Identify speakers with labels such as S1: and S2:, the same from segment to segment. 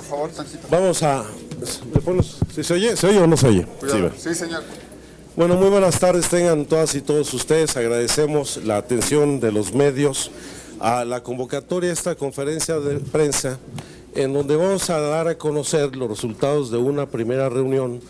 S1: favor, tantito.
S2: Vamos a... ¿Sí se oye? ¿Se oye o no se oye?
S1: Sí, señor.
S2: Bueno, muy buenas tardes tengan todas y todos ustedes. Agradecemos la atención de los medios a la convocatoria de esta conferencia de prensa, en donde vamos a dar a conocer los resultados de una primera reunión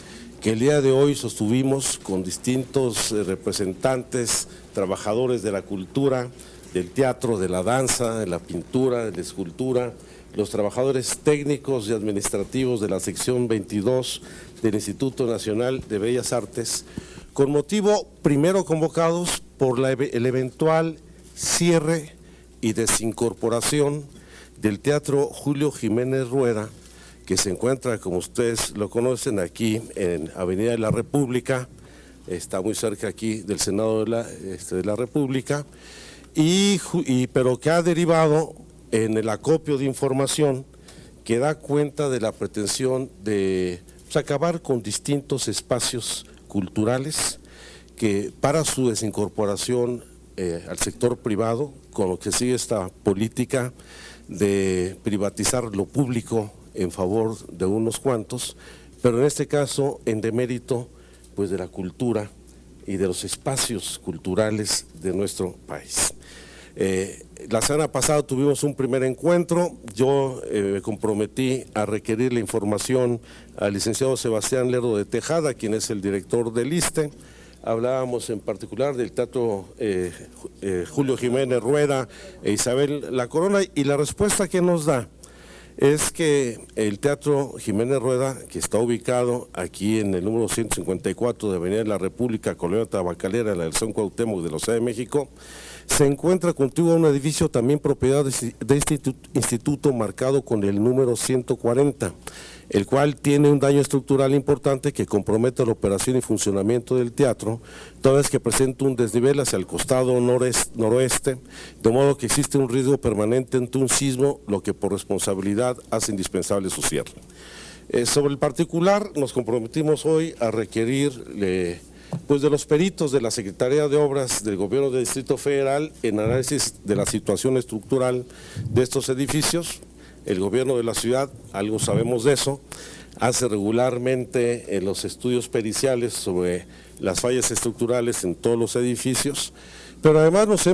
S2: que el día de hoy sostuvimos con distintos representantes, trabajadores de la cultura, del teatro, de la danza, de la pintura, de la escultura, los trabajadores técnicos y administrativos de la sección 22 del Instituto Nacional de Bellas Artes, con motivo primero convocados por el eventual cierre y desincorporación del Teatro Julio Jiménez Rueda, que se encuentra, como ustedes lo conocen, aquí en Avenida de la República, está muy cerca aquí del Senado de la República, pero que ha derivado en el acopio de información que da cuenta de la pretensión de acabar con distintos espacios culturales que para su desincorporación al sector privado, con lo que sigue esta política de privatizar lo público en favor de unos cuantos, pero en este caso en demérito pues de la cultura y de los espacios culturales de nuestro país. La semana pasada tuvimos un primer encuentro, yo me comprometí a requerir la información al licenciado Sebastián Lerdo de Tejada, quien es el director del ISSSTE. Hablábamos en particular del Teatro Julio Jiménez Rueda e Isabel La Corona, y la respuesta que nos da es que el Teatro Jiménez Rueda, que está ubicado aquí en el número 154 de Avenida de la República, Colonia Tabacalera, en la Delegación Cuauhtémoc de la Ciudad de México, se encuentra contiguo a un edificio también propiedad de este instituto marcado con el número 140, el cual tiene un daño estructural importante que compromete la operación y funcionamiento del teatro, toda vez que presenta un desnivel hacia el costado noroeste, de modo que existe un riesgo permanente ante un sismo, lo que por responsabilidad hace indispensable su cierre. Sobre el particular, nos comprometimos hoy a requerir pues de los peritos de la Secretaría de Obras del Gobierno del Distrito Federal en análisis de la situación estructural de estos edificios. El gobierno de la ciudad, algo sabemos de eso, hace regularmente los estudios periciales sobre las fallas estructurales en todos los edificios, pero además nos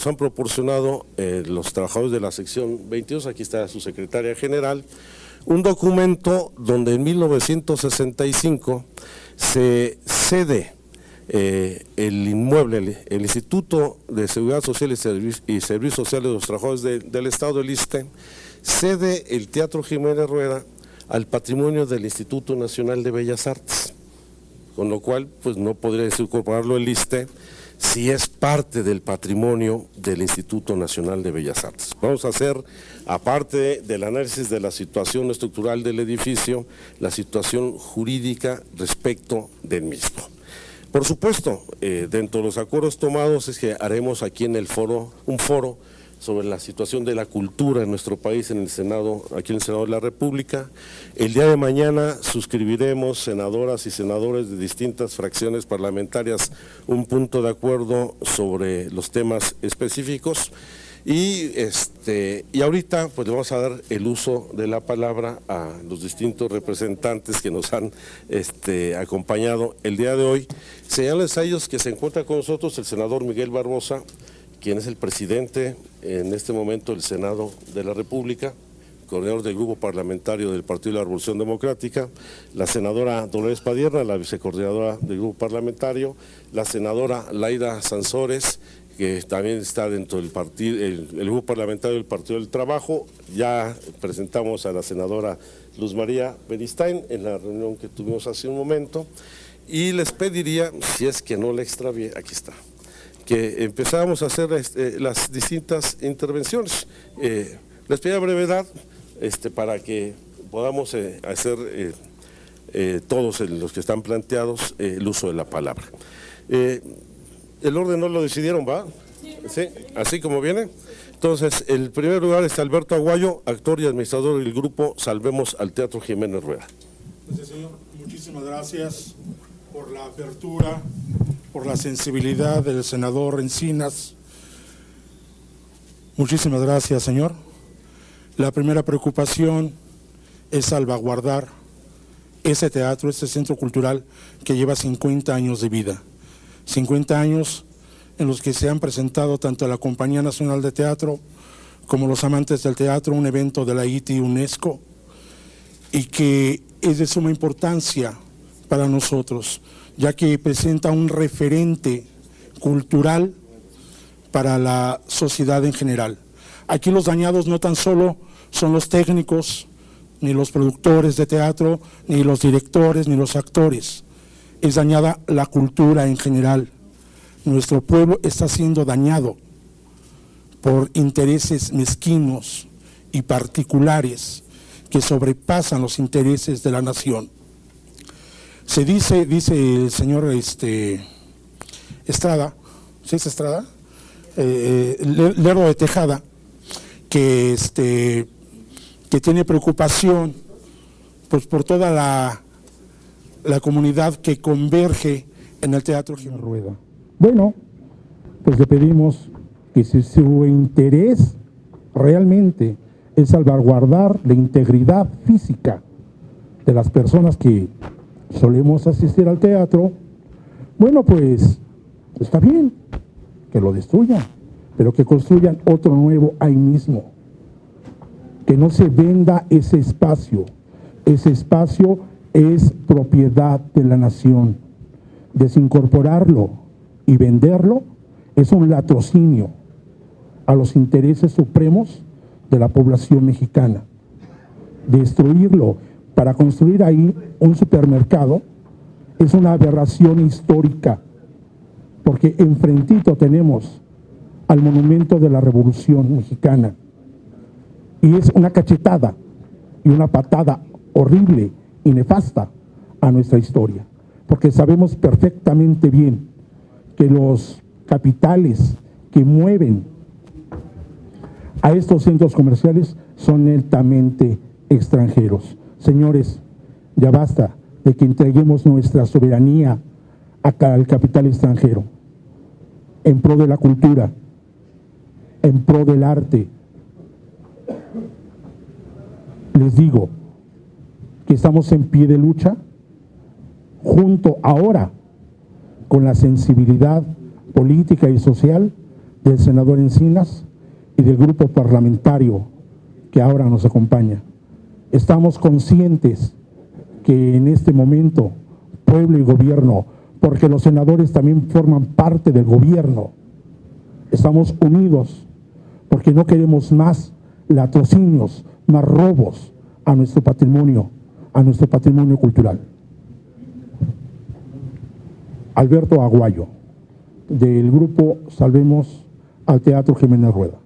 S2: han proporcionado los trabajadores de la sección 22, aquí está su secretaria general, un documento donde en 1965 se cede el inmueble, el Instituto de Seguridad Social y Servicios Sociales de los Trabajadores del Estado, del ISSSTE, cede el Teatro Jiménez Rueda al patrimonio del Instituto Nacional de Bellas Artes, con lo cual pues no podría incorporarlo el ISSSTE si es parte del patrimonio del Instituto Nacional de Bellas Artes. Vamos a hacer, aparte del análisis de la situación estructural del edificio, la situación jurídica respecto del mismo. Por supuesto, dentro de los acuerdos tomados es que haremos aquí en el foro, un foro sobre la situación de la cultura en nuestro país en el Senado, aquí en el Senado de la República. El día de mañana suscribiremos, senadoras y senadores de distintas fracciones parlamentarias, un punto de acuerdo sobre los temas específicos. Y ahorita pues le vamos a dar el uso de la palabra a los distintos representantes que nos han acompañado el día de hoy. Señales a ellos que se encuentra con nosotros el senador Miguel Barbosa, quien es el presidente en este momento del Senado de la República, coordinador del grupo parlamentario del Partido de la Revolución Democrática, la senadora Dolores Padierna, la vicecoordinadora del grupo parlamentario, la senadora Laida Sansores, que también está dentro del partido, el grupo parlamentario del Partido del Trabajo. Ya presentamos a la senadora Luz María Beristain en la reunión que tuvimos hace un momento, y les pediría, si es que no la extravié, aquí está, que empezáramos a hacer las distintas intervenciones. Les pido brevedad para que podamos hacer todos los que están planteados el uso de la palabra. El orden no lo decidieron, ¿va? Sí, así como viene. Entonces, en primer lugar está Alberto Aguayo, actor y administrador del grupo Salvemos al Teatro Jiménez Rueda.
S3: Gracias, señor. Muchísimas gracias por la apertura, por la sensibilidad del senador Encinas. Muchísimas gracias, señor. La primera preocupación es salvaguardar ese teatro, este centro cultural que lleva 50 años de vida. 50 años en los que se han presentado tanto la Compañía Nacional de Teatro como los amantes del teatro, un evento de la ITI UNESCO, y que es de suma importancia para nosotros, ya que presenta un referente cultural para la sociedad en general. Aquí los dañados no tan solo son los técnicos, ni los productores de teatro, ni los directores, ni los actores. Es dañada la cultura en general. Nuestro pueblo está siendo dañado por intereses mezquinos y particulares que sobrepasan los intereses de la nación. Se dice el señor Estrada, ¿sí es Estrada? Lerdo de Tejada, que tiene preocupación pues, por toda la comunidad que converge en el Teatro Jiménez Rueda.
S1: Bueno, pues le pedimos que si su interés realmente es salvaguardar la integridad física de las personas que solemos asistir al teatro, bueno, pues está bien que lo destruyan, pero que construyan otro nuevo ahí mismo. Que no se venda ese espacio. Ese espacio es propiedad de la nación. Desincorporarlo y venderlo es un latrocinio a los intereses supremos de la población mexicana. Destruirlo para construir ahí un supermercado es una aberración histórica, porque enfrentito tenemos al monumento de la Revolución Mexicana, y es una cachetada y una patada horrible y nefasta a nuestra historia, porque sabemos perfectamente bien que los capitales que mueven a estos centros comerciales son netamente extranjeros. Señores, ya basta de que entreguemos nuestra soberanía al capital extranjero, en pro de la cultura, en pro del arte. Les digo que estamos en pie de lucha, junto ahora con la sensibilidad política y social del senador Encinas y del grupo parlamentario que ahora nos acompaña. Estamos conscientes que en este momento pueblo y gobierno, porque los senadores también forman parte del gobierno, estamos unidos porque no queremos más latrocinios, más robos a nuestro patrimonio cultural. Alberto Aguayo, del grupo Salvemos al Teatro Jiménez Rueda.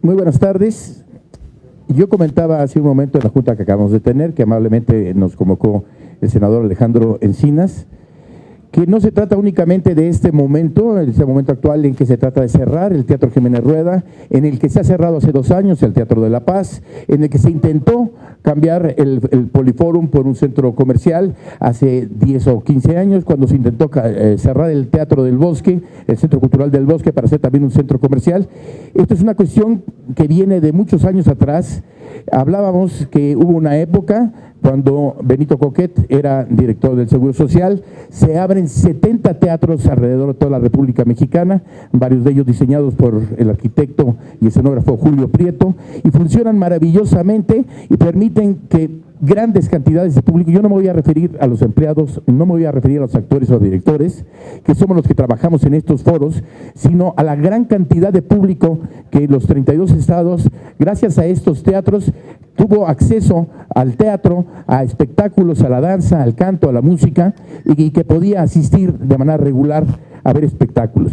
S4: Muy buenas tardes. Yo comentaba hace un momento en la junta que acabamos de tener, que amablemente nos convocó el senador Alejandro Encinas, que no se trata únicamente de este momento actual en que se trata de cerrar el Teatro Jiménez Rueda, en el que se ha cerrado hace 2 años el Teatro de la Paz, en el que se intentó cambiar el Poliforum por un centro comercial hace 10 o 15 años, cuando se intentó cerrar el Teatro del Bosque, el Centro Cultural del Bosque, para hacer también un centro comercial. Esto es una cuestión que viene de muchos años atrás. Hablábamos que hubo una época cuando Benito Coquet era director del Seguro Social, se abren 70 teatros alrededor de toda la República Mexicana, varios de ellos diseñados por el arquitecto y escenógrafo Julio Prieto, y funcionan maravillosamente y permiten que grandes cantidades de público, yo no me voy a referir a los empleados, no me voy a referir a los actores o directores, que somos los que trabajamos en estos foros, sino a la gran cantidad de público que los 32 estados, gracias a estos teatros, tuvo acceso al teatro, a espectáculos, a la danza, al canto, a la música, y que podía asistir de manera regular a ver espectáculos.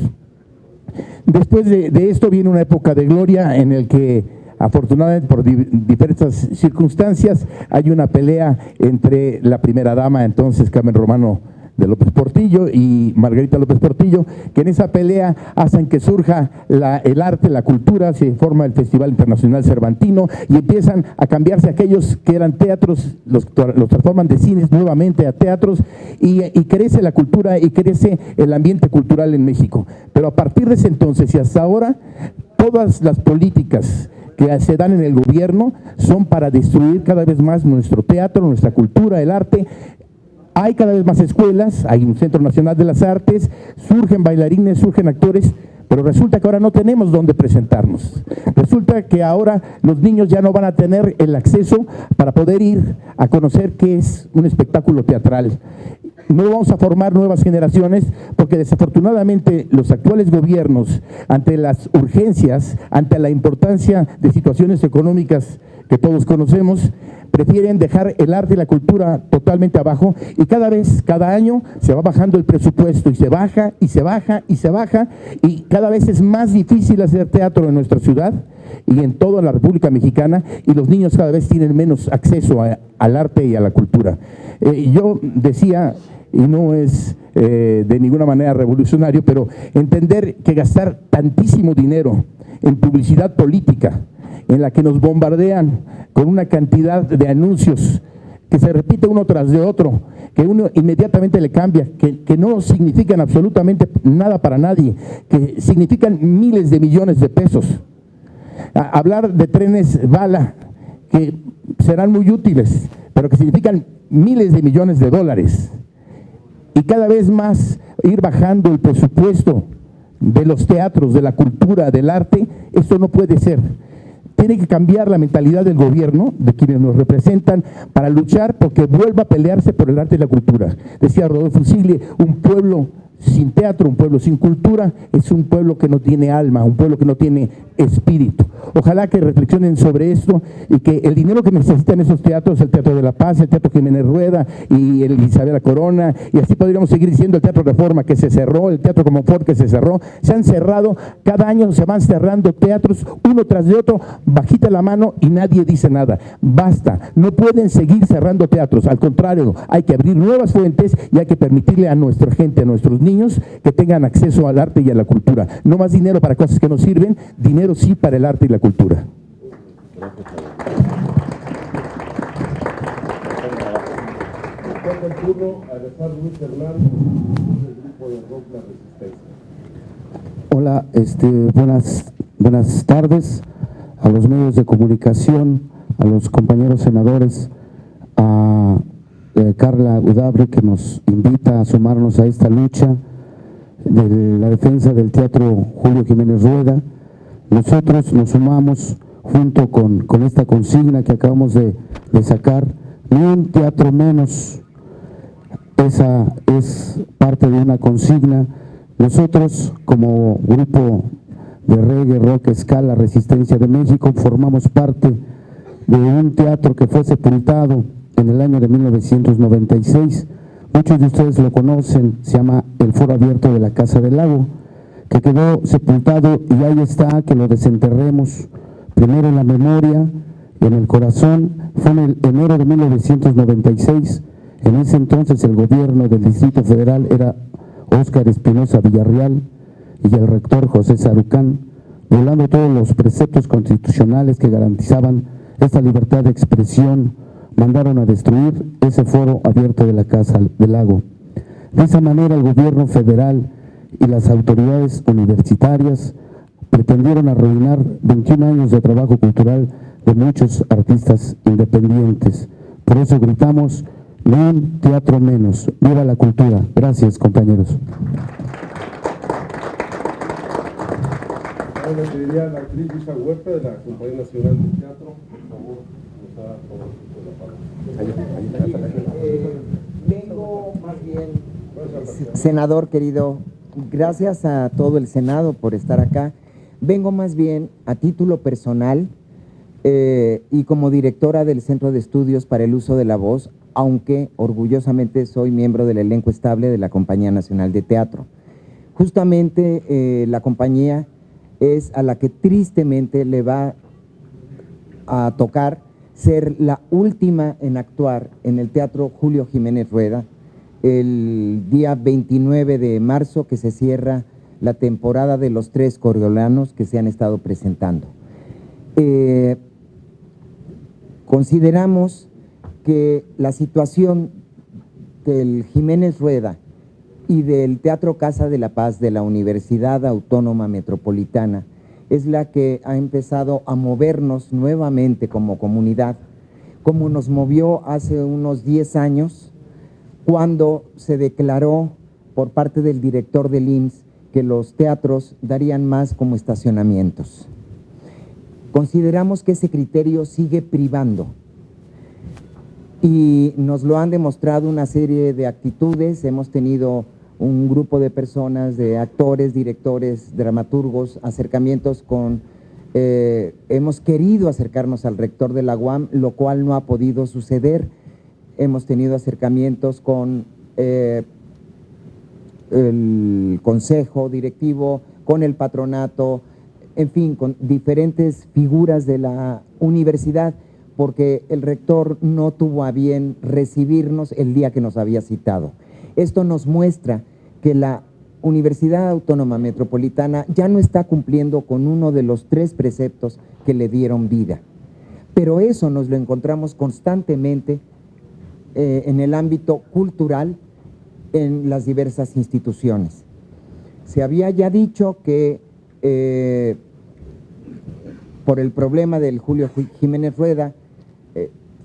S4: Después de esto viene una época de gloria en el que afortunadamente por diversas circunstancias hay una pelea entre la primera dama, entonces Carmen Romano de López Portillo y Margarita López Portillo, que en esa pelea hacen que surja el arte, la cultura, se forma el Festival Internacional Cervantino y empiezan a cambiarse aquellos que eran teatros, los transforman de cines nuevamente a teatros y crece la cultura y crece el ambiente cultural en México. Pero a partir de ese entonces y hasta ahora, todas las políticas que se dan en el gobierno son para destruir cada vez más nuestro teatro, nuestra cultura, el arte. Hay cada vez más escuelas, hay un Centro Nacional de las Artes, surgen bailarines, surgen actores, pero resulta que ahora no tenemos dónde presentarnos. Resulta que ahora los niños ya no van a tener el acceso para poder ir a conocer qué es un espectáculo teatral. No vamos a formar nuevas generaciones porque desafortunadamente los actuales gobiernos, ante las urgencias, ante la importancia de situaciones económicas que todos conocemos, prefieren dejar el arte y la cultura totalmente abajo y cada año se va bajando el presupuesto y se baja y se baja y se baja y cada vez es más difícil hacer teatro en nuestra ciudad y en toda la República Mexicana y los niños cada vez tienen menos acceso al arte y a la cultura. Yo decía, y no es de ninguna manera revolucionario, pero entender que gastar tantísimo dinero en publicidad política, en la que nos bombardean con una cantidad de anuncios que se repite uno tras de otro, que uno inmediatamente le cambia, que no significan absolutamente nada para nadie, que significan miles de millones de pesos. Hablar de trenes bala, que serán muy útiles, pero que significan miles de millones de dólares. Y cada vez más ir bajando el presupuesto de los teatros, de la cultura, del arte, esto no puede ser. Tiene que cambiar la mentalidad del gobierno, de quienes nos representan, para luchar porque vuelva a pelearse por el arte y la cultura. Decía Rodolfo Sigli, un pueblo sin teatro, un pueblo sin cultura, es un pueblo que no tiene alma, un pueblo que no tiene espíritu. Ojalá que reflexionen sobre esto y que el dinero que necesitan esos teatros, el Teatro de la Paz, el Teatro Jiménez Rueda y el Isabela Corona, y así podríamos seguir diciendo el Teatro Reforma que se cerró, el Teatro Comonfort que se cerró, se han cerrado, cada año se van cerrando teatros uno tras de otro, bajita la mano y nadie dice nada. Basta, no pueden seguir cerrando teatros, al contrario, hay que abrir nuevas fuentes y hay que permitirle a nuestra gente, a nuestros niños, que tengan acceso al arte y a la cultura. No más dinero para cosas que no sirven, dinero sí para el arte y la cultura.
S5: Hola, buenas tardes a los medios de comunicación, a los compañeros senadores, a Carla Udabri, que nos invita a sumarnos a esta lucha de la defensa del Teatro Julio Jiménez Rueda. Nosotros nos sumamos junto con esta consigna que acabamos de sacar, ni un teatro menos. Esa es parte de una consigna. Nosotros, como grupo de reggae, rock, ska, Resistencia de México, formamos parte de un teatro que fue sepultado en el año de 1996. Muchos de ustedes lo conocen, se llama el Foro Abierto de la Casa del Lago, que quedó sepultado y ahí está, que lo desenterremos primero en la memoria y en el corazón. Fue en el enero de 1996, en ese entonces el gobierno del Distrito Federal era Óscar Espinosa Villarreal y el rector José Sarucán, violando todos los preceptos constitucionales que garantizaban esta libertad de expresión, mandaron a destruir ese Foro Abierto de la Casa del Lago. De esa manera el gobierno federal y las autoridades universitarias pretendieron arruinar 21 años de trabajo cultural de muchos artistas independientes. Por eso gritamos, ni un teatro menos, viva la cultura. Gracias, compañeros.
S2: Ahora le pediría a la actriz Luisa Huerta de la Compañía Nacional de Teatro, por favor, nos da la palabra.
S6: Vengo más bien, senador querido, gracias a todo el Senado por estar acá. Vengo más bien a título personal y como directora del Centro de Estudios para el Uso de la Voz, aunque orgullosamente soy miembro del elenco estable de la Compañía Nacional de Teatro. Justamente la compañía es a la que tristemente le va a tocar ser la última en actuar en el Teatro Julio Jiménez Rueda, el día 29 de marzo, que se cierra la temporada de los 3 Coriolanos que se han estado presentando. Consideramos que la situación del Jiménez Rueda y del Teatro Casa de la Paz de la Universidad Autónoma Metropolitana es la que ha empezado a movernos nuevamente como comunidad, como nos movió hace unos 10 años, cuando se declaró por parte del director del IMSS que los teatros darían más como estacionamientos. Consideramos que ese criterio sigue privando y nos lo han demostrado una serie de actitudes. Hemos tenido un grupo de personas, de actores, directores, dramaturgos, acercamientos con... hemos querido acercarnos al rector de la UAM, lo cual no ha podido suceder. Hemos tenido acercamientos con el consejo directivo, con el patronato, en fin, con diferentes figuras de la universidad, porque el rector no tuvo a bien recibirnos el día que nos había citado. Esto nos muestra que la Universidad Autónoma Metropolitana ya no está cumpliendo con uno de los 3 preceptos que le dieron vida. Pero eso nos lo encontramos constantemente en el ámbito cultural en las diversas instituciones. Se había ya dicho que por el problema del Julio Jiménez Rueda,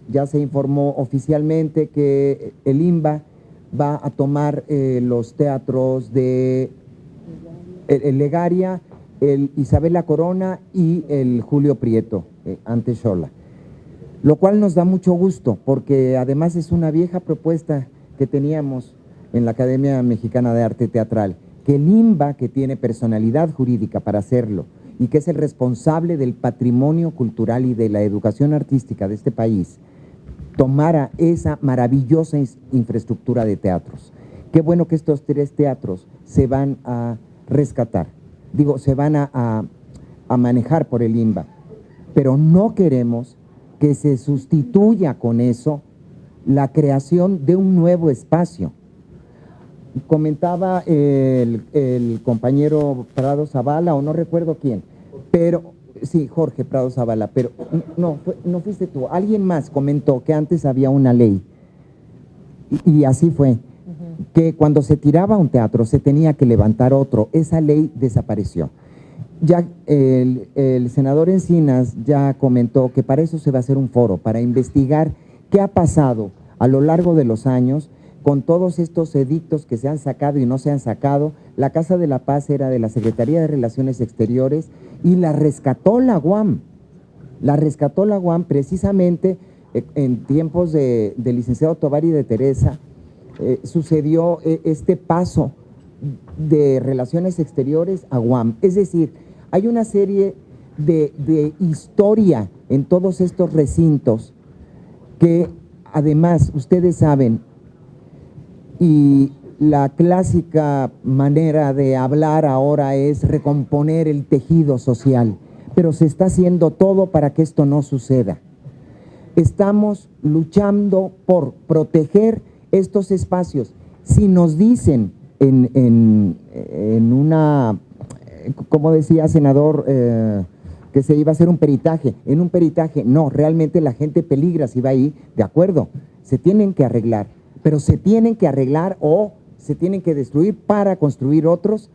S6: ya se informó oficialmente que el INBA va a tomar los teatros de el Legaria, el Isabela Corona y el Julio Prieto, ante Xola. Lo cual nos da mucho gusto, porque además es una vieja propuesta que teníamos en la Academia Mexicana de Arte Teatral, que el INBA, que tiene personalidad jurídica para hacerlo y que es el responsable del patrimonio cultural y de la educación artística de este país, tomara esa maravillosa infraestructura de teatros. Qué bueno que estos 3 teatros se van a rescatar, se van a manejar por el INBA, pero no queremos que se sustituya con eso la creación de un nuevo espacio. Comentaba el compañero Prado Zavala, o no recuerdo quién, pero sí, Jorge Prado Zavala, pero no fuiste tú, alguien más comentó que antes había una ley, y así fue, que cuando se tiraba un teatro se tenía que levantar otro. Esa ley desapareció. Ya el senador Encinas ya comentó que para eso se va a hacer un foro, para investigar qué ha pasado a lo largo de los años con todos estos edictos que se han sacado y no se han sacado. La Casa de la Paz era de la Secretaría de Relaciones Exteriores y la rescató la UAM. La rescató la UAM precisamente en tiempos del licenciado Tovar y de Teresa. Sucedió este paso de Relaciones Exteriores a UAM. Es decir, hay una serie de historia en todos estos recintos que además ustedes saben, y la clásica manera de hablar ahora es recomponer el tejido social, pero se está haciendo todo para que esto no suceda. Estamos luchando por proteger estos espacios. Si nos dicen en una, como decía senador, que se iba a hacer un peritaje, en un peritaje, no, realmente la gente peligra si va ahí, de acuerdo, se tienen que arreglar, pero se tienen que arreglar o se tienen que destruir para construir otros.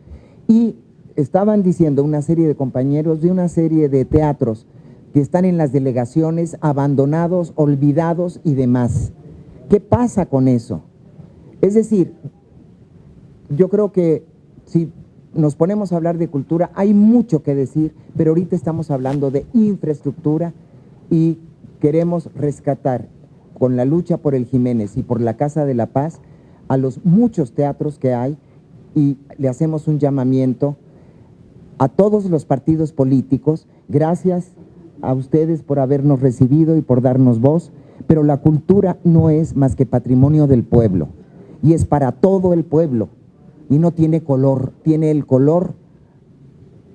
S6: Y estaban diciendo una serie de compañeros de una serie de teatros que están en las delegaciones abandonados, olvidados y demás. ¿Qué pasa con eso? Es decir, yo creo que si nos ponemos a hablar de cultura, hay mucho que decir, pero ahorita estamos hablando de infraestructura y queremos rescatar con la lucha por el Jiménez y por la Casa de la Paz a los muchos teatros que hay, y le hacemos un llamamiento a todos los partidos políticos. Gracias a ustedes por habernos recibido y por darnos voz, pero la cultura no es más que patrimonio del pueblo y es para todo el pueblo y no tiene color, tiene el color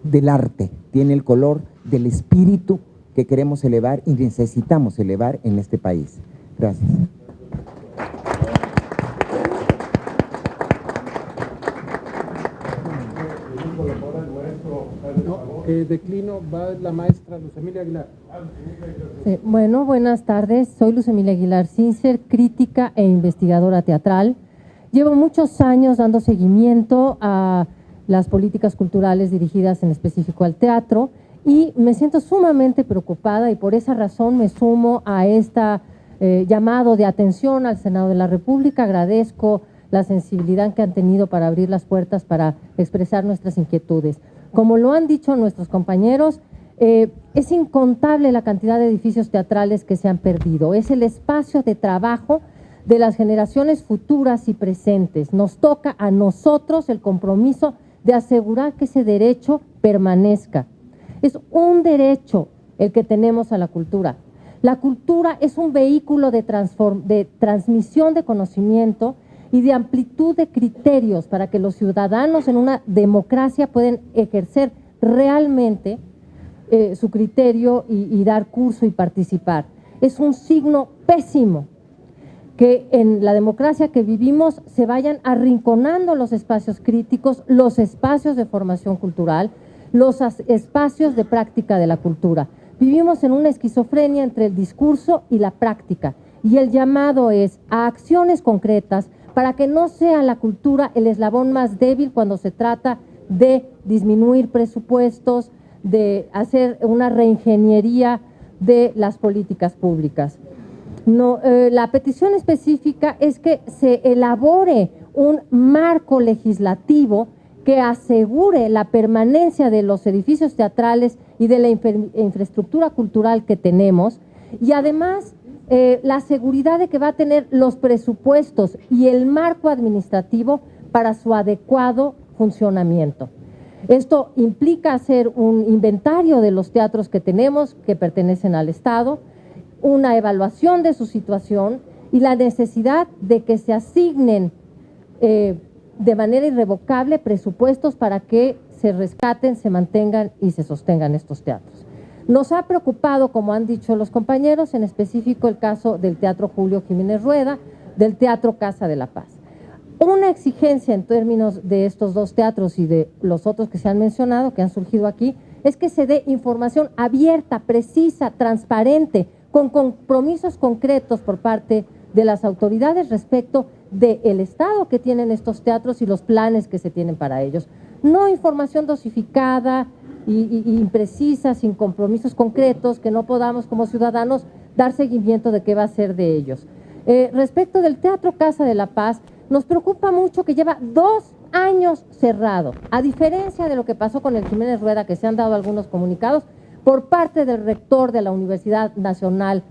S6: del arte, tiene el color del espíritu que queremos elevar y necesitamos elevar en este país. Gracias.
S7: declino va la maestra Luz Emilia Aguilar.
S8: Sí, bueno, buenas tardes. Soy Luz Emilia Aguilar Sincer, crítica e investigadora teatral. Llevo muchos años dando seguimiento a las políticas culturales dirigidas en específico al teatro y me siento sumamente preocupada y por esa razón me sumo a esta llamado de atención al Senado de la República. Agradezco la sensibilidad que han tenido para abrir las puertas para expresar nuestras inquietudes. Como lo han dicho nuestros compañeros, es incontable la cantidad de edificios teatrales que se han perdido. Es el espacio de trabajo de las generaciones futuras y presentes. Nos toca a nosotros el compromiso de asegurar que ese derecho permanezca. Es un derecho el que tenemos a la cultura. La cultura es un vehículo de transmisión de conocimiento y de amplitud de criterios para que los ciudadanos en una democracia puedan ejercer realmente su criterio y dar curso y participar. Es un signo pésimo que en la democracia que vivimos se vayan arrinconando los espacios críticos, los espacios de formación cultural, los espacios de práctica de la cultura. Vivimos en una esquizofrenia entre el discurso y la práctica, y el llamado es a acciones concretas para que no sea la cultura el eslabón más débil cuando se trata de disminuir presupuestos, de hacer una reingeniería de las políticas públicas. No, la petición específica es que se elabore un marco legislativo que asegure la permanencia de los edificios teatrales y de la infraestructura cultural que tenemos, y además la seguridad de que va a tener los presupuestos y el marco administrativo para su adecuado funcionamiento. Esto implica hacer un inventario de los teatros que tenemos, que pertenecen al Estado, una evaluación de su situación y la necesidad de que se asignen de manera irrevocable presupuestos para que se rescaten, se mantengan y se sostengan estos teatros. Nos ha preocupado, como han dicho los compañeros, en específico el caso del Teatro Julio Jiménez Rueda, del Teatro Casa de la Paz. Una exigencia en términos de estos dos teatros y de los otros que se han mencionado, que han surgido aquí, es que se dé información abierta, precisa, transparente, con compromisos concretos por parte de las autoridades respecto del estado que tienen estos teatros y los planes que se tienen para ellos. No información dosificada y imprecisa, sin compromisos concretos, que no podamos como ciudadanos dar seguimiento de qué va a ser de ellos. Respecto del Teatro Casa de la Paz, nos preocupa mucho que lleva 2 años cerrado, a diferencia de lo que pasó con el Jiménez Rueda, que se han dado algunos comunicados por parte del rector de la Universidad Nacional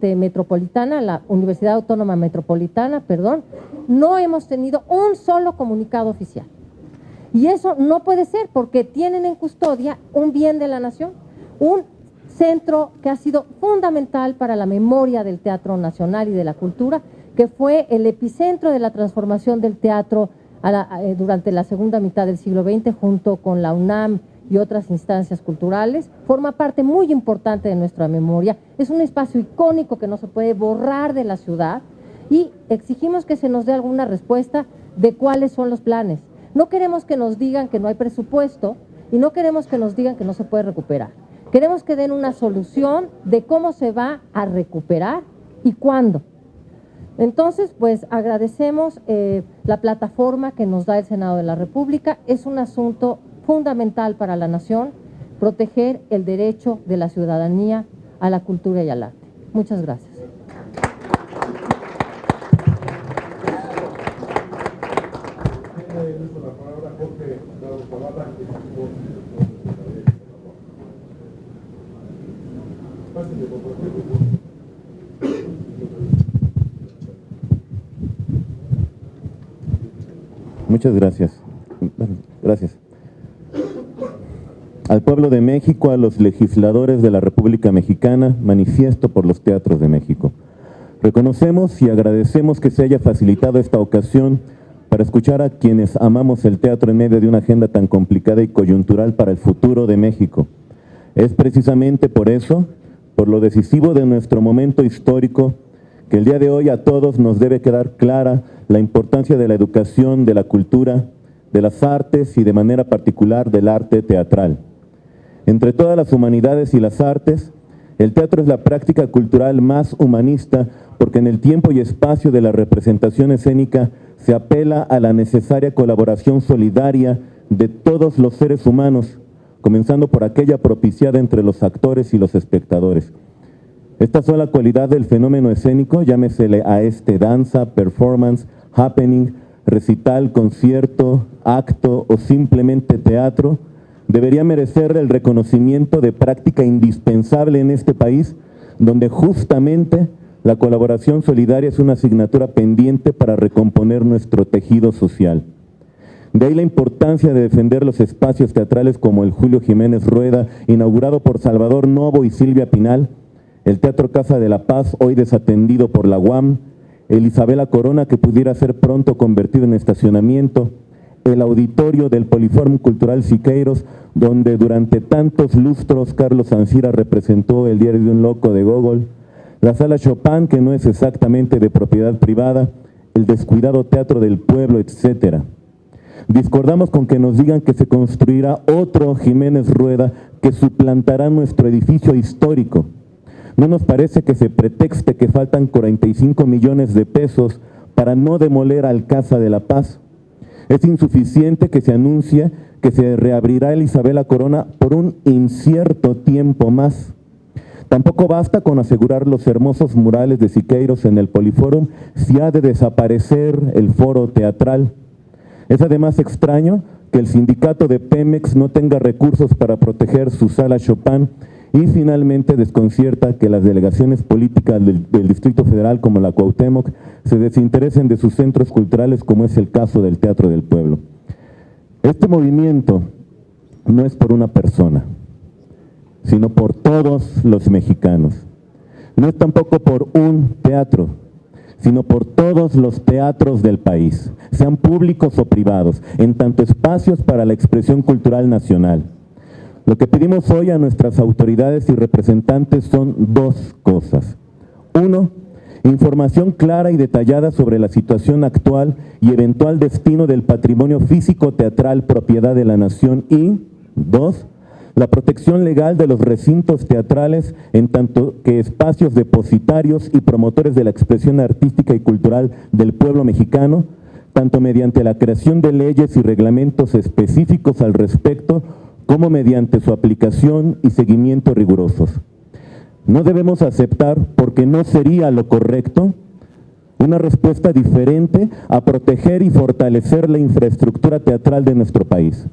S8: Metropolitana, la Universidad Autónoma Metropolitana, perdón. No hemos tenido un solo comunicado oficial. Y eso no puede ser, porque tienen en custodia un bien de la nación, un centro que ha sido fundamental para la memoria del teatro nacional y de la cultura, que fue el epicentro de la transformación del teatro durante la segunda mitad del siglo XX, junto con la UNAM y otras instancias culturales. Forma parte muy importante de nuestra memoria. Es un espacio icónico que no se puede borrar de la ciudad, y exigimos que se nos dé alguna respuesta de cuáles son los planes. No queremos que nos digan que no hay presupuesto y no queremos que nos digan que no se puede recuperar. Queremos que den una solución de cómo se va a recuperar y cuándo. Entonces, pues agradecemos la plataforma que nos da el Senado de la República. Es un asunto fundamental para la nación, proteger el derecho de la ciudadanía a la cultura y al arte. Muchas gracias.
S9: Muchas gracias. Gracias. Al pueblo de México, a los legisladores de la República Mexicana, manifiesto por los teatros de México. Reconocemos y agradecemos que se haya facilitado esta ocasión para escuchar a quienes amamos el teatro en medio de una agenda tan complicada y coyuntural para el futuro de México. Es precisamente por eso, por lo decisivo de nuestro momento histórico, que el día de hoy a todos nos debe quedar clara la importancia de la educación, de la cultura, de las artes y de manera particular del arte teatral. Entre todas las humanidades y las artes, el teatro es la práctica cultural más humanista porque en el tiempo y espacio de la representación escénica se apela a la necesaria colaboración solidaria de todos los seres humanos, comenzando por aquella propiciada entre los actores y los espectadores. Esta sola cualidad del fenómeno escénico, llámesele a este danza, performance, happening, recital, concierto, acto o simplemente teatro, debería merecer el reconocimiento de práctica indispensable en este país, donde justamente la colaboración solidaria es una asignatura pendiente para recomponer nuestro tejido social. De ahí la importancia de defender los espacios teatrales como el Julio Jiménez Rueda, inaugurado por Salvador Novo y Silvia Pinal, el Teatro Casa de la Paz, hoy desatendido por la UAM, el Isabela Corona, que pudiera ser pronto convertido en estacionamiento, el auditorio del Poliforum Cultural Siqueiros, donde durante tantos lustros Carlos Ancira representó El diario de un loco de Gogol, la Sala Chopin, que no es exactamente de propiedad privada, el descuidado Teatro del Pueblo, etc. Discordamos con que nos digan que se construirá otro Jiménez Rueda que suplantará nuestro edificio histórico. No nos parece que se pretexte que faltan 45 millones de pesos para no demoler al Casa de la Paz. Es insuficiente que se anuncie que se reabrirá el Isabela Corona por un incierto tiempo más. Tampoco basta con asegurar los hermosos murales de Siqueiros en el Poliforum si ha de desaparecer el foro teatral. Es además extraño que el sindicato de Pemex no tenga recursos para proteger su sala Chopin y finalmente desconcierta que las delegaciones políticas del Distrito Federal como la Cuauhtémoc se desinteresen de sus centros culturales como es el caso del Teatro del Pueblo. Este movimiento no es por una persona, sino por todos los mexicanos. No es tampoco por un teatro, sino por todos los teatros del país, sean públicos o privados, en tanto espacios para la expresión cultural nacional. Lo que pedimos hoy a nuestras autoridades y representantes son dos cosas. Uno, información clara y detallada sobre la situación actual y eventual destino del patrimonio físico teatral propiedad de la nación y, dos, la protección legal de los recintos teatrales en tanto que espacios depositarios y promotores de la expresión artística y cultural del pueblo mexicano, tanto mediante la creación de leyes y reglamentos específicos al respecto, como mediante su aplicación y seguimiento rigurosos. No debemos aceptar, porque no sería lo correcto, una respuesta diferente a proteger y fortalecer la infraestructura teatral de nuestro país.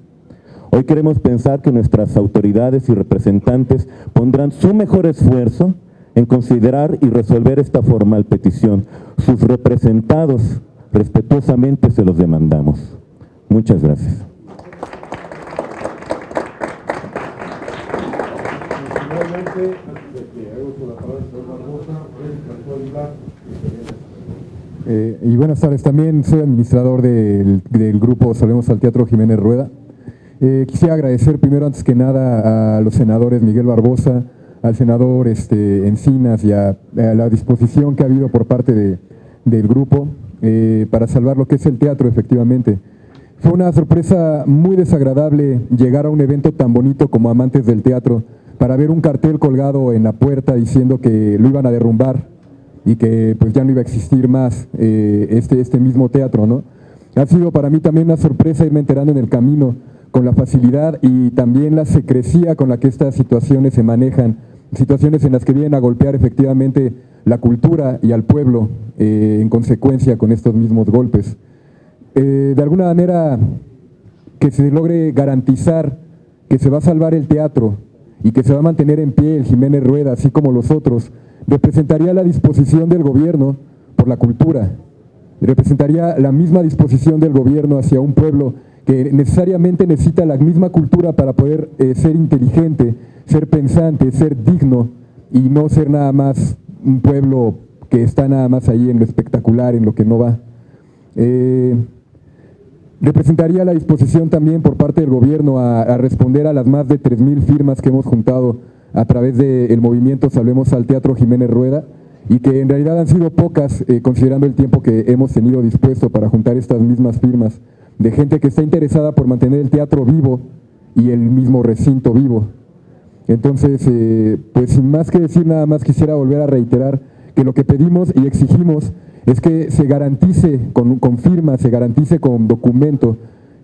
S9: Hoy queremos pensar que nuestras autoridades y representantes pondrán su mejor esfuerzo en considerar y resolver esta formal petición. Sus representados respetuosamente se los demandamos. Muchas gracias.
S10: Y buenas tardes, también soy administrador del grupo Salvemos al Teatro Jiménez Rueda. Quisiera agradecer primero, antes que nada, a los senadores Miguel Barbosa, al senador Encinas y a la disposición que ha habido por parte del grupo para salvar lo que es el teatro, efectivamente. Fue una sorpresa muy desagradable llegar a un evento tan bonito como Amantes del Teatro para ver un cartel colgado en la puerta diciendo que lo iban a derrumbar y que pues ya no iba a existir más este mismo teatro, ¿no? Ha sido para mí también una sorpresa irme enterando en el camino con la facilidad y también la secrecía con la que estas situaciones se manejan, situaciones en las que vienen a golpear efectivamente la cultura y al pueblo en consecuencia con estos mismos golpes. De alguna manera que se logre garantizar que se va a salvar el teatro y que se va a mantener en pie el Jiménez Rueda, así como los otros, representaría la disposición del gobierno por la cultura, representaría la misma disposición del gobierno hacia un pueblo que necesariamente necesita la misma cultura para poder ser inteligente, ser pensante, ser digno y no ser nada más un pueblo que está nada más ahí en lo espectacular, en lo que no va. Representaría la disposición también por parte del gobierno a responder a las más de 3,000 firmas que hemos juntado a través del movimiento Salvemos al Teatro Jiménez Rueda y que en realidad han sido pocas considerando el tiempo que hemos tenido dispuesto para juntar estas mismas firmas de gente que está interesada por mantener el teatro vivo y el mismo recinto vivo. Entonces, pues sin más que decir, nada más quisiera volver a reiterar que lo que pedimos y exigimos es que se garantice con firma, se garantice con documento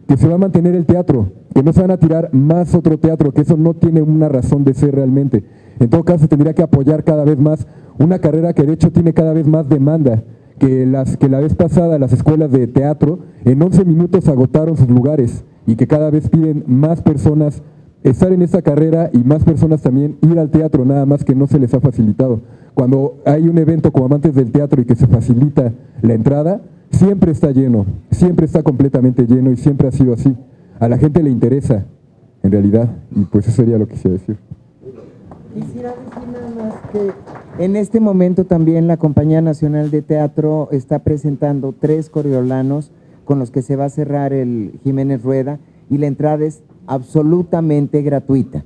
S10: que se va a mantener el teatro, que no se van a tirar más otro teatro, que eso no tiene una razón de ser realmente. En todo caso, tendría que apoyar cada vez más una carrera que de hecho tiene cada vez más demanda, que la vez pasada las escuelas de teatro en 11 minutos agotaron sus lugares y que cada vez piden más personas estar en esta carrera y más personas también ir al teatro, nada más que no se les ha facilitado. Cuando hay un evento como Amantes del Teatro y que se facilita la entrada, siempre está lleno, siempre está completamente lleno y siempre ha sido así. A la gente le interesa, en realidad, y pues eso sería lo que quisiera decir.
S6: Quisiera decir nada más que en este momento también la Compañía Nacional de Teatro está presentando 3 coriolanos con los que se va a cerrar el Jiménez Rueda y la entrada es absolutamente gratuita.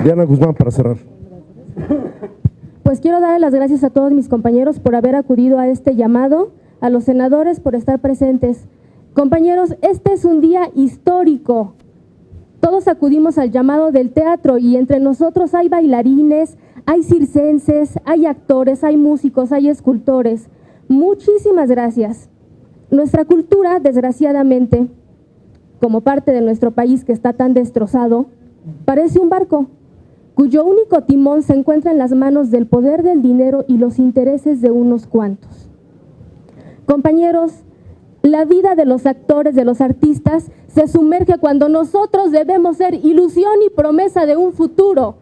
S2: Diana Guzmán, para cerrar.
S11: Pues quiero darle las gracias a todos mis compañeros por haber acudido a este llamado, a los senadores por estar presentes. Compañeros, este es un día histórico. Todos acudimos al llamado del teatro y entre nosotros hay bailarines, hay circenses, hay actores, hay músicos, hay escultores. Muchísimas gracias. Nuestra cultura, desgraciadamente, como parte de nuestro país que está tan destrozado, parece un barco cuyo único timón se encuentra en las manos del poder del dinero y los intereses de unos cuantos. Compañeros, la vida de los actores, de los artistas, se sumerge cuando nosotros debemos ser ilusión y promesa de un futuro.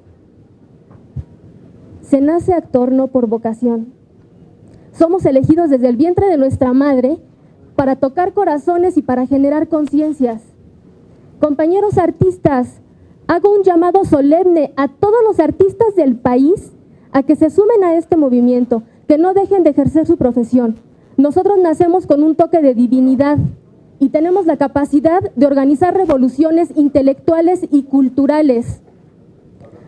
S11: Se nace actor no por vocación. Somos elegidos desde el vientre de nuestra madre para tocar corazones y para generar conciencias. Compañeros artistas, hago un llamado solemne a todos los artistas del país a que se sumen a este movimiento, que no dejen de ejercer su profesión. Nosotros nacemos con un toque de divinidad y tenemos la capacidad de organizar revoluciones intelectuales y culturales.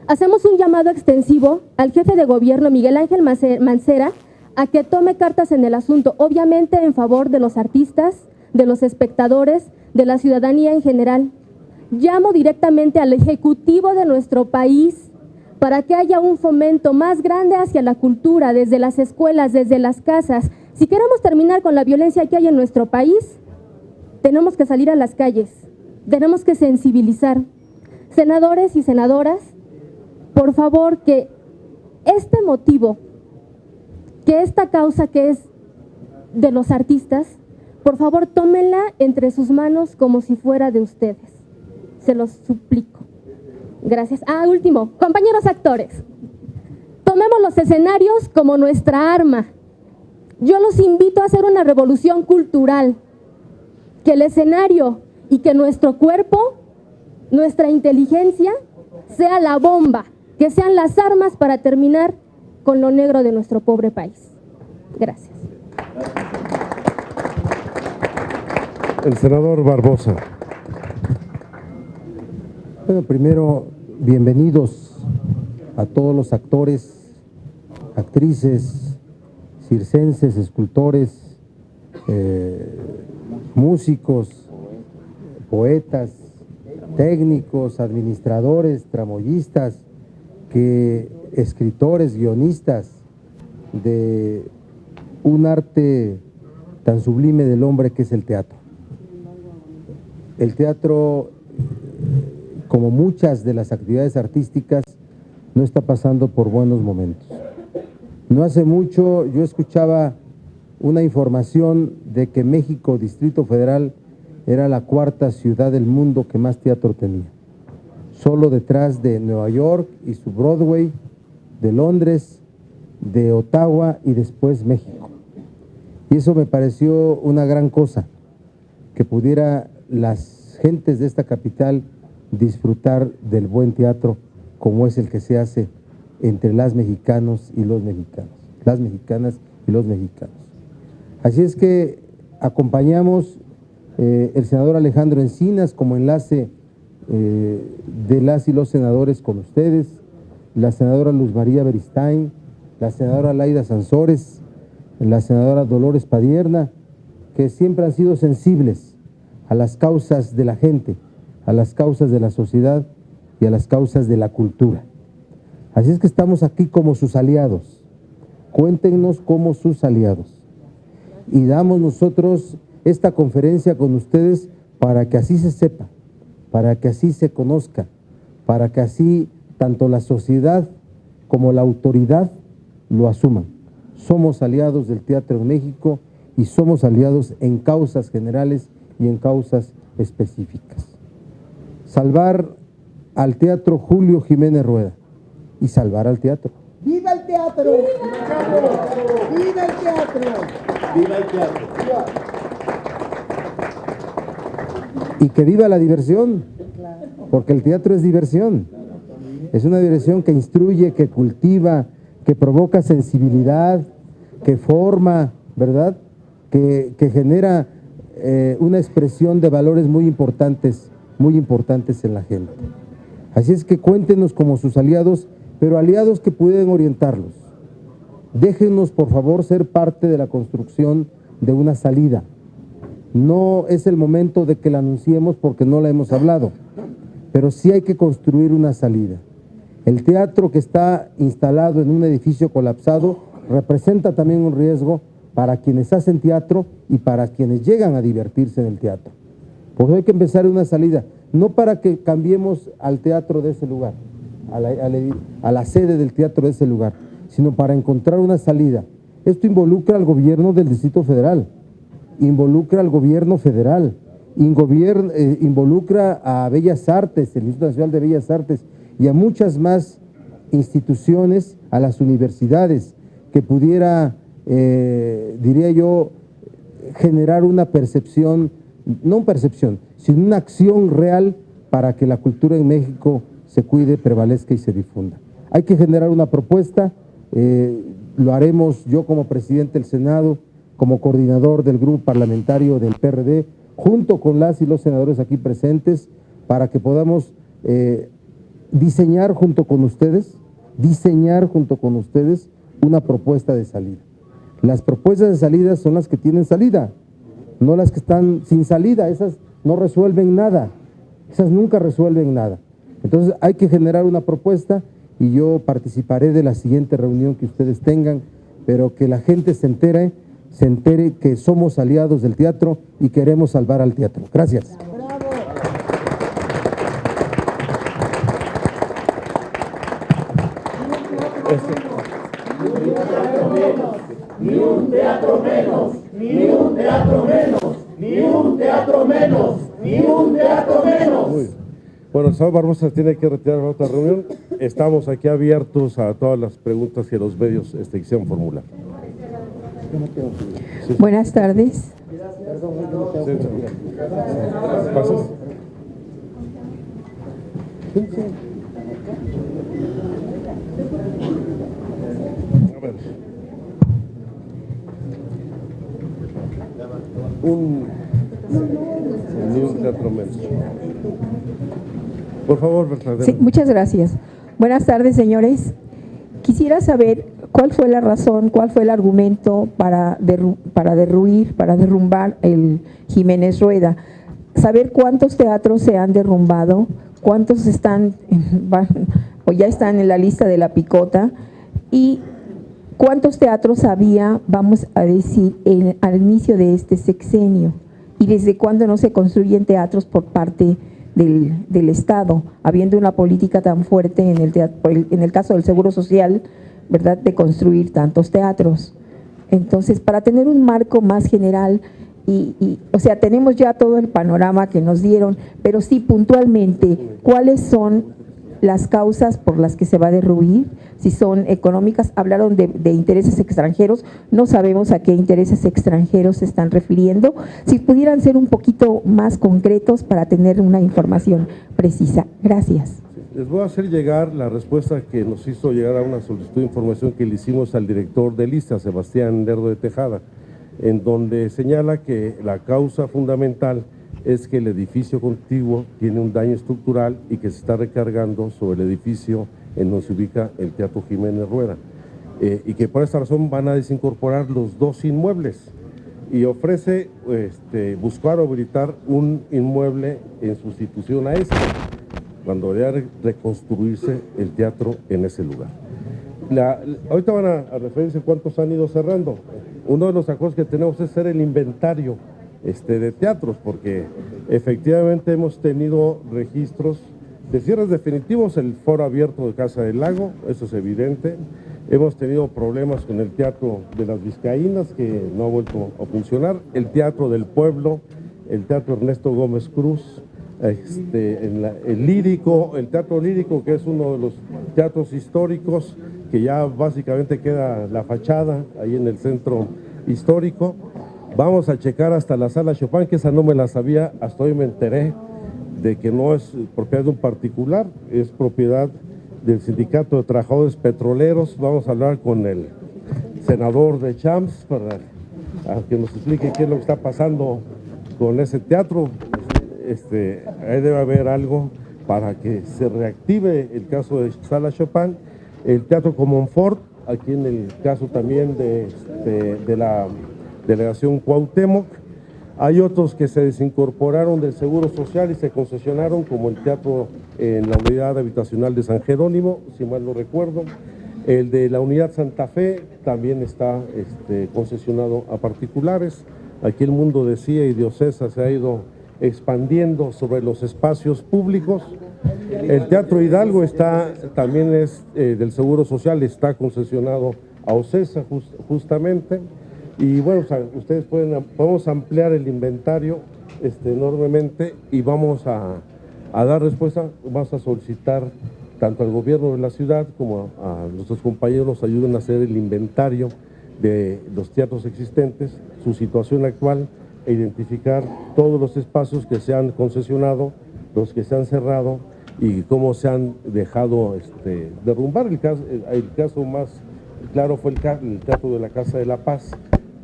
S11: Hacemos un llamado extensivo al jefe de gobierno, Miguel Ángel Mancera, a que tome cartas en el asunto, obviamente en favor de los artistas, de los espectadores, de la ciudadanía en general. Llamo directamente al Ejecutivo de nuestro país para que haya un fomento más grande hacia la cultura, desde las escuelas, desde las casas. Si queremos terminar con la violencia que hay en nuestro país, tenemos que salir a las calles, tenemos que sensibilizar. Senadores y senadoras, por favor, que este motivo, que esta causa que es de los artistas, por favor tómenla entre sus manos como si fuera de ustedes. Se los suplico. Gracias. Último, compañeros actores, tomemos los escenarios como nuestra arma. Yo los invito a hacer una revolución cultural, que el escenario y que nuestro cuerpo, nuestra inteligencia, sea la bomba, que sean las armas para terminar con lo negro de nuestro pobre país. Gracias.
S2: El senador Barbosa.
S5: Bueno, primero, bienvenidos a todos los actores, actrices, circenses, escultores, músicos, poetas, técnicos, administradores, tramoyistas, escritores, guionistas de un arte tan sublime del hombre que es el teatro. El teatro, como muchas de las actividades artísticas, no está pasando por buenos momentos. No hace mucho yo escuchaba una información de que México, Distrito Federal, era la 4ª ciudad del mundo que más teatro tenía. Solo detrás de Nueva York y su Broadway, de Londres, de Ottawa y después México. Y eso me pareció una gran cosa, que pudiera las gentes de esta capital disfrutar del buen teatro como es el que se hace entre las mexicanos y los mexicanos, las mexicanas y los mexicanos. Así es que acompañamos el senador Alejandro Encinas como enlace de las y los senadores con ustedes, la senadora Luz María Beristain, la senadora Laida Sansores, la senadora Dolores Padierna, que siempre han sido sensibles a las causas de la gente, a las causas de la sociedad y a las causas de la cultura. Así es que estamos aquí como sus aliados. Cuéntenos como sus aliados. Y damos nosotros esta conferencia con ustedes para que así se sepa, para que así se conozca, para que así tanto la sociedad como la autoridad lo asuman. Somos aliados del teatro en México y somos aliados en causas generales y en causas específicas. Salvar al Teatro Julio Jiménez Rueda y salvar al teatro.
S6: ¡Viva el teatro! ¡Viva el teatro!
S9: ¡Viva el teatro!
S5: Y que viva la diversión, porque el teatro es diversión. Es una diversión que instruye, que cultiva, que provoca sensibilidad, que forma, ¿verdad? Que genera una expresión de valores muy importantes en la gente. Así es que cuéntenos como sus aliados, pero aliados que pueden orientarlos. Déjenos, por favor, ser parte de la construcción de una salida. No es el momento de que la anunciemos porque no la hemos hablado, pero sí hay que construir una salida. El teatro que está instalado en un edificio colapsado representa también un riesgo para quienes hacen teatro y para quienes llegan a divertirse en el teatro. Por eso hay que empezar una salida, no para que cambiemos al teatro de ese lugar, a la sede del teatro de ese lugar, sino para encontrar una salida. Esto involucra al gobierno del Distrito Federal, involucra al gobierno federal, involucra a Bellas Artes, el Instituto Nacional de Bellas Artes, y a muchas más instituciones, a las universidades, que pudiera, diría yo, generar una percepción, no percepción, sino una acción real para que la cultura en México se cuide, prevalezca y se difunda. Hay que generar una propuesta, lo haremos yo como presidente del Senado, como coordinador del grupo parlamentario del PRD, junto con las y los senadores aquí presentes, para que podamos diseñar junto con ustedes una propuesta de salida. Las propuestas de salida son las que tienen salida, no las que están sin salida. Esas no resuelven nada, esas nunca resuelven nada. Entonces hay que generar una propuesta y yo participaré de la siguiente reunión que ustedes tengan, pero que la gente se entere que somos aliados del teatro y queremos salvar al teatro. Gracias.
S12: Ni un teatro menos, ni un teatro menos, ni un teatro menos, ni un teatro menos.
S2: Bueno, el señor Barbosa tiene que retirar otra reunión. Estamos aquí abiertos a todas las preguntas que los medios quisieran formular.
S13: Buenas tardes.
S2: ¿Pasas? A ver. Ni un teatro menos. Por favor, Berta.
S13: Sí, muchas gracias. Buenas tardes, señores. Quisiera saber cuál fue la razón, cuál fue el argumento para derrumbar el Jiménez Rueda. Saber cuántos teatros se han derrumbado, cuántos están o ya están en la lista de la picota y cuántos teatros había, vamos a decir, al inicio de este sexenio y desde cuándo no se construyen teatros por parte del Estado, habiendo una política tan fuerte en el caso del Seguro Social, ¿verdad?, de construir tantos teatros. Entonces, para tener un marco más general, o sea, tenemos ya todo el panorama que nos dieron, pero sí puntualmente, ¿cuáles son las causas por las que se va a derruir? Si son económicas, hablaron de intereses extranjeros, no sabemos a qué intereses extranjeros se están refiriendo. Si pudieran ser un poquito más concretos para tener una información precisa. Gracias.
S2: Les voy a hacer llegar la respuesta que nos hizo llegar a una solicitud de información que le hicimos al director del ISSSTE, Sebastián Lerdo de Tejada, en donde señala que la causa fundamental es que el edificio contiguo tiene un daño estructural y que se está recargando sobre el edificio en donde se ubica el Teatro Jiménez Rueda, y que por esta razón van a desincorporar los dos inmuebles. y ofrece buscar o habilitar un inmueble en sustitución a este, cuando debe reconstruirse el teatro en ese lugar. Ahorita van a referirse cuántos han ido cerrando. Uno de los acuerdos que tenemos es hacer el inventario de teatros, porque efectivamente hemos tenido registros de cierres definitivos, el Foro Abierto de Casa del Lago, eso es evidente. Hemos tenido problemas con el Teatro de las Vizcaínas, que no ha vuelto a funcionar, el Teatro del Pueblo, el Teatro Ernesto Gómez Cruz, el Lírico, el Teatro Lírico, que es uno de los teatros históricos, que ya básicamente queda la fachada ahí en el centro histórico. Vamos a checar hasta la Sala Chopin, que esa no me la sabía, hasta hoy me enteré de que no es propiedad de un particular, es propiedad del Sindicato de Trabajadores Petroleros. Vamos a hablar con el senador de Champs para que nos explique qué es lo que está pasando con ese teatro. Ahí debe haber algo para que se reactive el caso de Sala Chopin, el Teatro Comonfort, aquí en el caso también de la delegación Cuauhtémoc. Hay otros que se desincorporaron del Seguro Social y se concesionaron, como el teatro en la unidad habitacional de San Jerónimo, si mal no recuerdo. El de la unidad Santa Fe también está concesionado a particulares. Aquí el mundo de CIA y Diocesa se ha ido expandiendo sobre los espacios públicos. El Teatro Hidalgo también es del Seguro Social, está concesionado a OCESA justamente. Y bueno, ustedes podemos ampliar el inventario enormemente y vamos a dar respuesta, vamos a solicitar tanto al gobierno de la ciudad como a nuestros compañeros nos ayuden a hacer el inventario de los teatros existentes, su situación actual e identificar todos los espacios que se han concesionado, los que se han cerrado y cómo se han dejado derrumbar. El caso más claro fue el Teatro de la Casa de la Paz,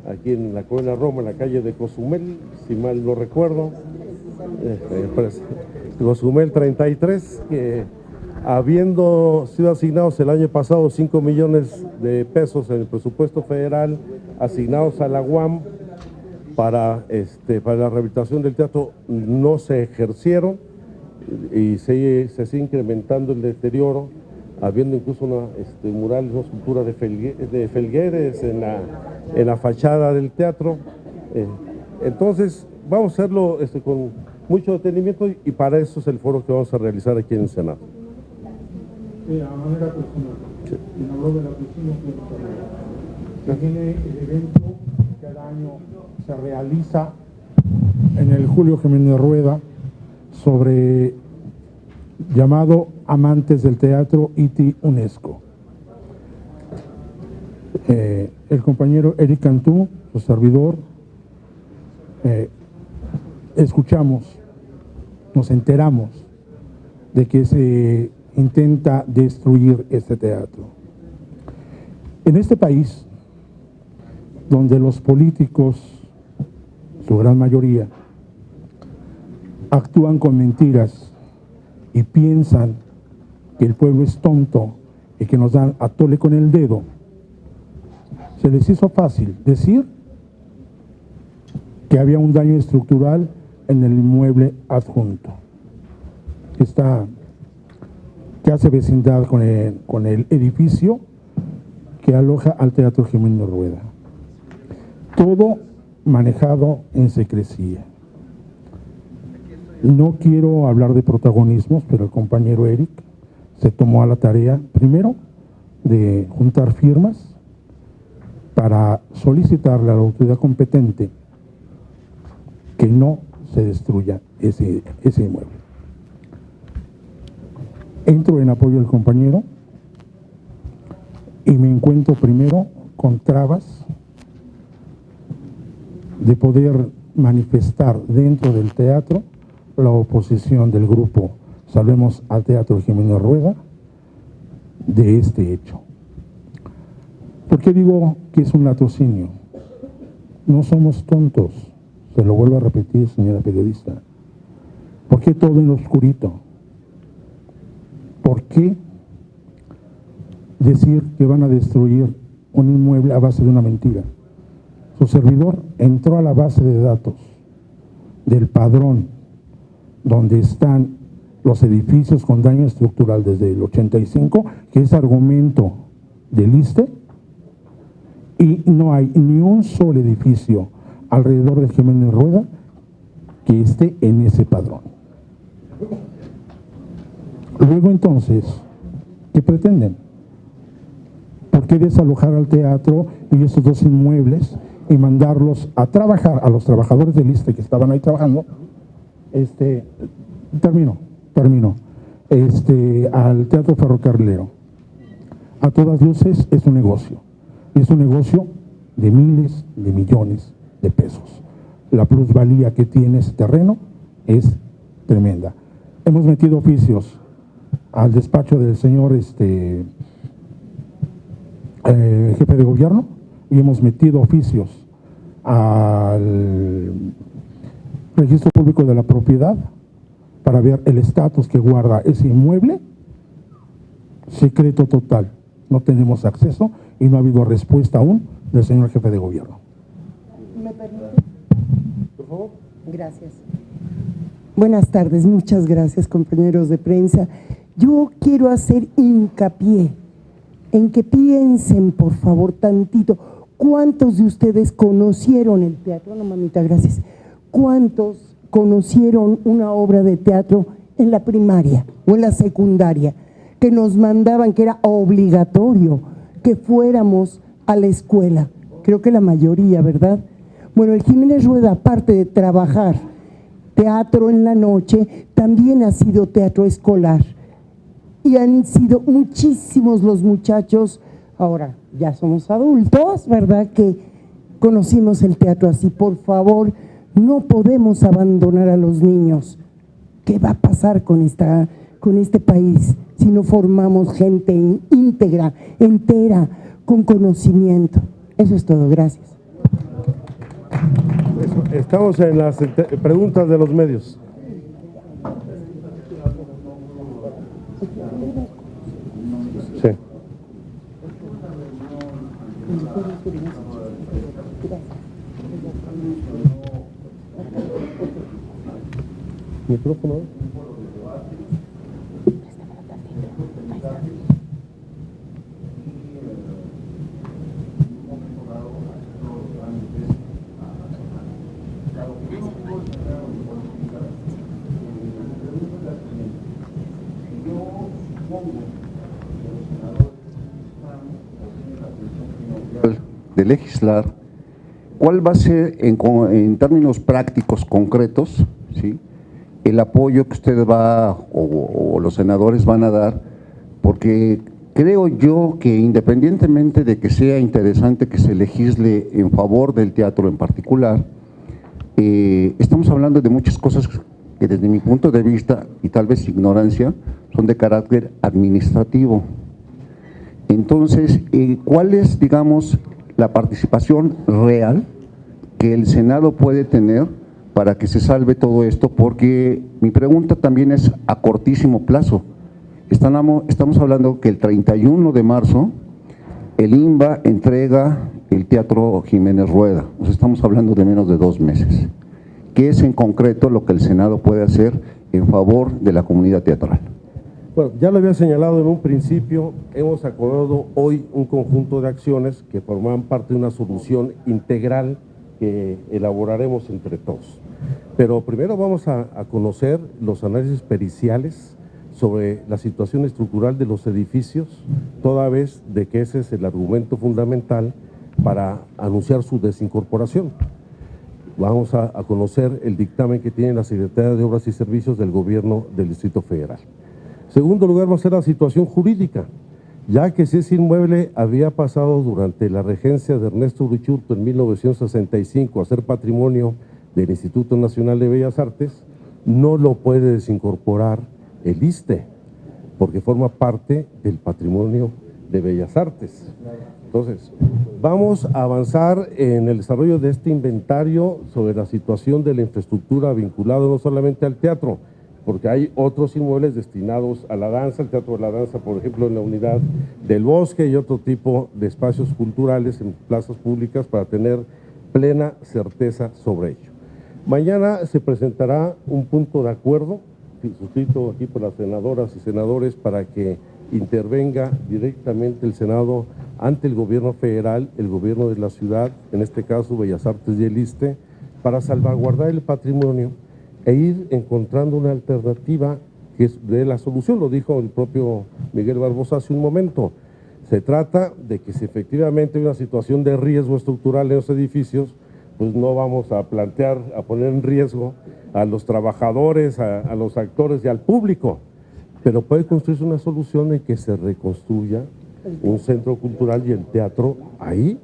S2: aquí en la Colonia Roma, en la calle de Cozumel, si mal no recuerdo, Cozumel 33, que habiendo sido asignados el año pasado 5 millones de pesos en el presupuesto federal, asignados a la UAM para la rehabilitación del teatro, no se ejercieron y se sigue incrementando el deterioro, habiendo incluso una mural, una escultura de Felgueres en la fachada del teatro. Entonces, vamos a hacerlo con mucho detenimiento y para eso es el foro que vamos a realizar aquí en el Senado.
S1: De manera personal, en habló de la próxima que tiene el evento que cada año se realiza en el Julio Jiménez Rueda llamado Amantes del Teatro ITI UNESCO. El compañero Eric Cantú, su servidor, escuchamos, nos enteramos de que se intenta destruir este teatro. En este país, donde los políticos, su gran mayoría, actúan con mentiras y piensan que el pueblo es tonto y que nos dan a tole con el dedo, se les hizo fácil decir que había un daño estructural en el inmueble adjunto, que hace vecindad con el edificio que aloja al Teatro Jiménez Rueda. Todo manejado en secrecía. No quiero hablar de protagonismos, pero el compañero Eric se tomó a la tarea, primero, de juntar firmas para solicitarle a la autoridad competente que no se destruya ese inmueble. Entro en apoyo del compañero y me encuentro primero con trabas de poder manifestar dentro del teatro la oposición del grupo Salvemos al Teatro Jiménez Rueda de este hecho. ¿Por qué digo que es un latrocinio? No somos tontos, se lo vuelvo a repetir, señora periodista. ¿Por qué todo en lo oscurito? ¿Por qué decir que van a destruir un inmueble a base de una mentira? Su servidor entró a la base de datos del padrón, donde están los edificios con daño estructural desde el 85, que es argumento del ISSSTE, y no hay ni un solo edificio alrededor de Jiménez Rueda que esté en ese padrón. Luego entonces, ¿qué pretenden? ¿Por qué desalojar al teatro y esos dos inmuebles y mandarlos a trabajar a los trabajadores del ISSSTE que estaban ahí trabajando? Termino. Al Teatro Ferrocarrilero. A todas luces es un negocio. Es un negocio de miles de millones de pesos. La plusvalía que tiene ese terreno es tremenda. Hemos metido oficios al despacho del señor jefe de gobierno y hemos metido oficios al registro público de la propiedad para ver el estatus que guarda ese inmueble. Secreto total, no tenemos acceso y no ha habido respuesta aún del señor jefe de gobierno.
S14: ¿Me permite?
S2: Por favor.
S14: Gracias. Buenas tardes, muchas gracias, compañeros de prensa. Yo quiero hacer hincapié en que piensen, por favor, tantito, ¿cuántos de ustedes conocieron el teatro? No, mamita, gracias. ¿Cuántos conocieron una obra de teatro en la primaria o en la secundaria? Que nos mandaban que era obligatorio que fuéramos a la escuela. Creo que la mayoría, ¿verdad? Bueno, el Jiménez Rueda, aparte de trabajar teatro en la noche, también ha sido teatro escolar. Y han sido muchísimos los muchachos, ahora ya somos adultos, ¿verdad?, que conocimos el teatro así. Por favor, no podemos abandonar a los niños. ¿Qué va a pasar con este país si no formamos gente íntegra, entera, con conocimiento? Eso es todo, gracias.
S2: Estamos en las preguntas de los medios. Sí. Micrófono.
S5: De legislar, ¿cuál va a ser en términos prácticos, concretos, ¿sí?, el apoyo que usted va o los senadores van a dar? Porque creo yo que independientemente de que sea interesante que se legisle en favor del teatro en particular, estamos hablando de muchas cosas que desde mi punto de vista, y tal vez ignorancia, son de carácter administrativo. Entonces, ¿cuál es, digamos, la participación real que el Senado puede tener para que se salve todo esto? Porque mi pregunta también es a cortísimo plazo. Estamos hablando que el 31 de marzo el INBA entrega el Teatro Jiménez Rueda. Estamos hablando de menos de 2 meses. ¿Qué es en concreto lo que el Senado puede hacer en favor de la comunidad teatral?
S2: Bueno, ya lo había señalado en un principio, hemos acordado hoy un conjunto de acciones que forman parte de una solución integral que elaboraremos entre todos. Pero primero vamos a conocer los análisis periciales sobre la situación estructural de los edificios, toda vez de que ese es el argumento fundamental para anunciar su desincorporación. Vamos a conocer el dictamen que tiene la Secretaría de Obras y Servicios del Gobierno del Distrito Federal. Segundo lugar va a ser la situación jurídica, ya que si ese inmueble había pasado durante la regencia de Ernesto Uruchurtu en 1965 a ser patrimonio del Instituto Nacional de Bellas Artes, no lo puede desincorporar el ISSSTE, porque forma parte del patrimonio de Bellas Artes. Entonces, vamos a avanzar en el desarrollo de este inventario sobre la situación de la infraestructura vinculada no solamente al teatro, porque hay otros inmuebles destinados a la danza, el Teatro de la Danza, por ejemplo, en la unidad del Bosque, y otro tipo de espacios culturales en plazas públicas para tener plena certeza sobre ello. Mañana se presentará un punto de acuerdo, suscrito aquí por las senadoras y senadores, para que intervenga directamente el Senado ante el gobierno federal, el gobierno de la ciudad, en este caso Bellas Artes y el ISSSTE, para salvaguardar el patrimonio e ir encontrando una alternativa que es de la solución. Lo dijo el propio Miguel Barbosa hace un momento. Se trata de que si efectivamente hay una situación de riesgo estructural en los edificios, pues no vamos a plantear, a poner en riesgo a los trabajadores, a los actores y al público, pero puede construirse una solución en que se reconstruya un centro cultural y el teatro ahí,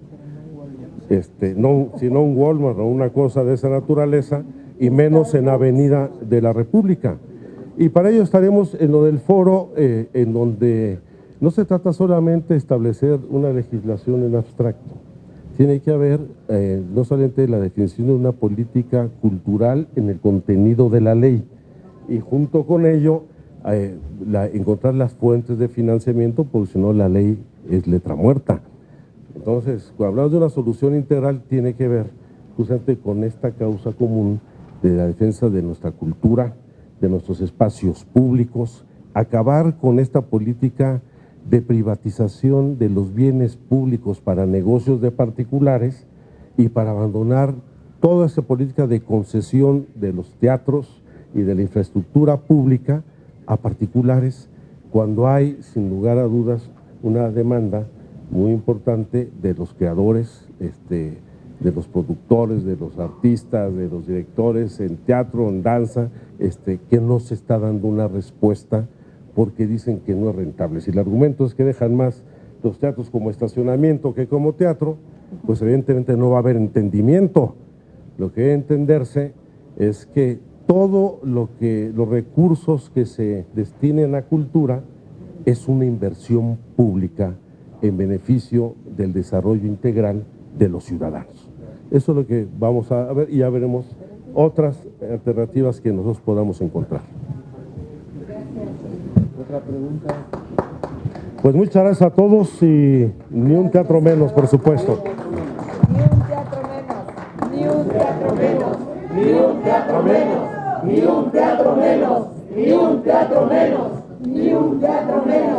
S2: no, sino un Walmart o una cosa de esa naturaleza, y menos en Avenida de la República. Y para ello estaremos en lo del foro, en donde no se trata solamente de establecer una legislación en abstracto, tiene que haber no solamente la definición de una política cultural en el contenido de la ley, y junto con ello encontrar las fuentes de financiamiento, porque si no la ley es letra muerta. Entonces, cuando hablamos de una solución integral, tiene que ver justamente con esta causa común de la defensa de nuestra cultura, de nuestros espacios públicos, acabar con esta política de privatización de los bienes públicos para negocios de particulares y para abandonar toda esa política de concesión de los teatros y de la infraestructura pública a particulares, cuando hay, sin lugar a dudas, una demanda muy importante de los creadores, de los productores, de los artistas, de los directores en teatro, en danza, que no se está dando una respuesta porque dicen que no es rentable. Si el argumento es que dejan más los teatros como estacionamiento que como teatro, pues evidentemente no va a haber entendimiento. Lo que debe entenderse es que todo los recursos que se destinen a cultura es una inversión pública en beneficio del desarrollo integral de los ciudadanos. Eso es lo que vamos a ver y ya veremos otras alternativas que nosotros podamos encontrar.
S5: Otra pregunta.
S2: Pues muchas gracias a todos y ni un teatro menos, por supuesto.
S12: Ni un teatro menos, ni un teatro menos, ni un teatro menos, ni un teatro menos, ni un teatro menos, ni un teatro menos.